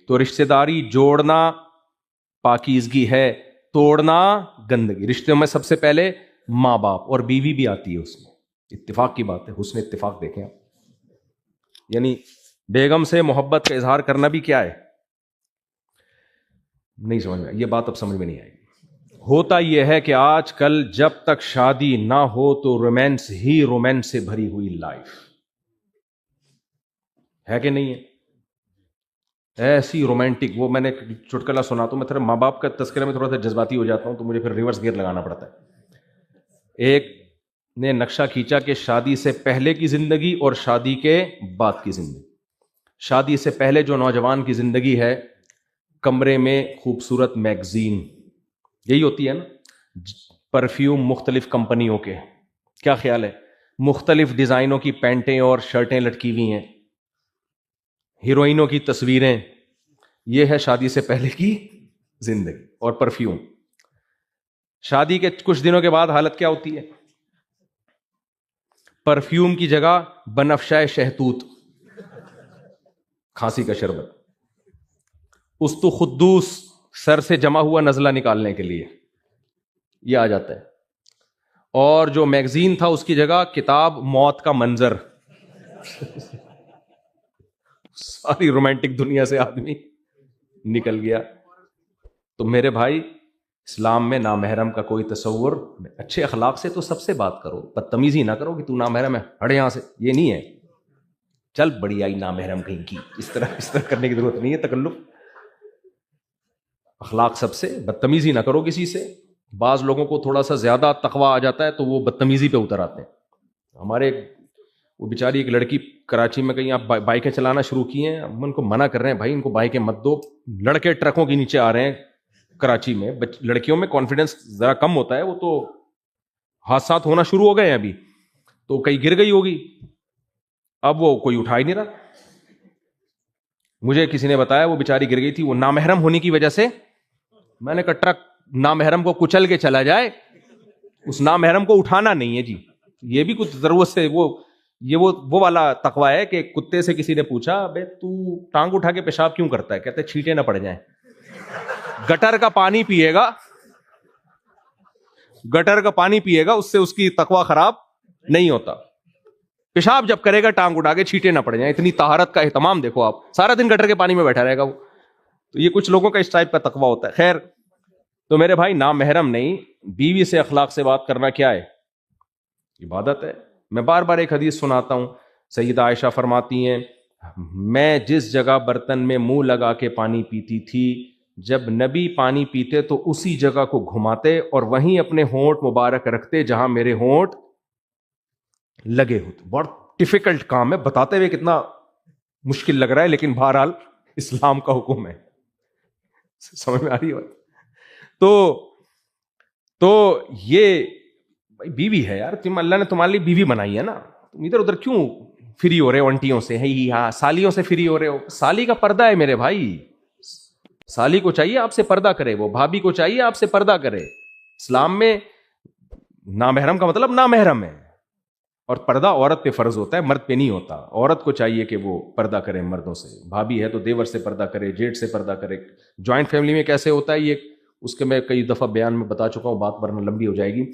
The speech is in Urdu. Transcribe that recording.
تو رشتہ داری جوڑنا پاکیزگی ہے، توڑنا گندگی۔ رشتے میں سب سے پہلے ماں باپ اور بیوی بھی آتی ہے اس میں، اتفاق کی بات ہے، حسن اتفاق دیکھیں آپ، یعنی بیگم سے محبت کا اظہار کرنا بھی کیا ہے، نہیں سمجھ میں، یہ بات اب سمجھ میں نہیں آئے گی۔ ہوتا یہ ہے کہ آج کل جب تک شادی نہ ہو تو رومانس ہی رومانس سے بھری ہوئی لائف ہے کہ نہیں ہے؟ ایسی رومانٹک، وہ میں نے چٹکلا سنا تو میں تھوڑا ماں باپ کا تذکرہ میں تھوڑا سا جذباتی ہو جاتا ہوں تو مجھے پھر ریورس گیئر لگانا پڑتا ہے۔ ایک نے نقشہ کھینچا کہ شادی سے پہلے کی زندگی اور شادی کے بعد کی زندگی۔ شادی سے پہلے جو نوجوان کی زندگی ہے، کمرے میں خوبصورت میگزین، یہی ہوتی ہے نا، پرفیوم مختلف کمپنیوں کے، کیا خیال ہے، مختلف ڈیزائنوں کی پینٹیں اور شرٹیں لٹکی ہوئی ہیں، ہیروئنوں کی تصویریں، یہ ہے شادی سے پہلے کی زندگی اور پرفیوم۔ شادی کے کچھ دنوں کے بعد حالت کیا ہوتی ہے؟ پرفیوم کی جگہ بنفشہ شہتوت، کھانسی کا شربت، استو خدوس سر سے جمع ہوا نزلہ نکالنے کے لیے یہ آ جاتا ہے، اور جو میگزین تھا اس کی جگہ کتاب موت کا منظر۔ ساری رومانٹک دنیا سے آدمی نکل گیا۔ تو میرے بھائی، اسلام میں نامحرم کا کوئی تصور، اچھے اخلاق سے تو سب سے بات کرو، بدتمیزی نہ کرو کہ تو نامحرم ہے ہٹ یہاں سے، یہ نہیں ہے، چل بڑی آئی نامحرم کہیں کی، اس طرح کرنے کی ضرورت نہیں ہے، تکلف۔ اخلاق سب سے، بدتمیزی نہ کرو کسی سے۔ بعض لوگوں کو تھوڑا سا زیادہ تقوی آ جاتا ہے تو وہ بدتمیزی پہ اتر آتے ہیں۔ ہمارے وہ بیچاری ایک لڑکی کراچی میں کہیں آپ بائکیں چلانا شروع کی ہیں، ہم ان کو منع کر رہے ہیں بھائی ان کو بائکیں مت دو، لڑکے ٹرکوں کے نیچے آ رہے ہیں کراچی میں، لڑکیوں میں کانفیڈنس ذرا کم ہوتا ہے، وہ تو حادثات ہونا شروع ہو گئے ہیں ابھی، تو کہیں گر گئی ہوگی، اب وہ کوئی اٹھا ہی نہیں رہا۔ مجھے کسی نے بتایا وہ بیچاری گر گئی تھی، وہ نامحرم ہونے کی وجہ سے، میں نے کہا ٹرک نامحرم کو کچل کے چلا جائے، اس نامحرم کو اٹھانا نہیں ہے جی، یہ بھی کچھ ضرورت سے وہ والا تقوی ہے کہ کتے سے کسی نے پوچھا بے تو ٹانگ اٹھا کے پیشاب کیوں کرتا ہے، کہتے چھینٹیں نہ پڑ جائیں۔ گٹر کا پانی پیے گا، گٹر کا پانی پیے گا، اس سے اس کی تقوی خراب نہیں ہوتا، پیشاب جب کرے گا ٹانگ اٹھا کے چھینٹیں نہ پڑ جائیں۔ اتنی طہارت کا اہتمام دیکھو، آپ سارا دن گٹر کے پانی میں بیٹھا رہے گا وہ، تو یہ کچھ لوگوں کا اس ٹائپ کا تقوی ہوتا ہے۔ خیر، تو میرے بھائی نامحرم نہیں، بیوی سے اخلاق سے بات کرنا کیا ہے؟ عبادت ہے۔ میں بار بار ایک حدیث سناتا ہوں، سیدہ عائشہ فرماتی ہیں میں جس جگہ برتن میں منہ لگا کے پانی پیتی تھی، جب نبی پانی پیتے تو اسی جگہ کو گھماتے اور وہیں اپنے ہونٹ مبارک رکھتے جہاں میرے ہونٹ لگے ہوتے۔ بہت ڈیفیکلٹ کام ہے، بتاتے ہوئے کتنا مشکل لگ رہا ہے، لیکن بہرحال اسلام کا حکم ہے، سمجھ میں آ رہی ہے؟ تو یہ بیوی ہے یار، اللہ نے تمہارے لیے بیوی بنائی ہے نا، تم ادھر ادھر کیوں فری ہو رہے ہو انٹیوں سے، ہاں سالیوں سے فری ہو رہے ہو؟ سالی کا پردہ ہے میرے بھائی، سالی کو چاہیے آپ سے پردہ کرے، وہ بھابھی کو چاہیے آپ سے پردہ کرے۔ اسلام میں نامحرم کا مطلب نامحرم ہے، اور پردہ عورت پہ فرض ہوتا ہے، مرد پہ نہیں ہوتا۔ عورت کو چاہیے کہ وہ پردہ کرے مردوں سے، بھابھی ہے تو دیور سے پردہ کرے، جیٹ سے پردہ کرے۔ جوائنٹ فیملی میں کیسے ہوتا ہے یہ، اس کے میں کئی دفعہ بیان میں بتا چکا ہوں، بات ورنہ لمبی ہو جائے گی۔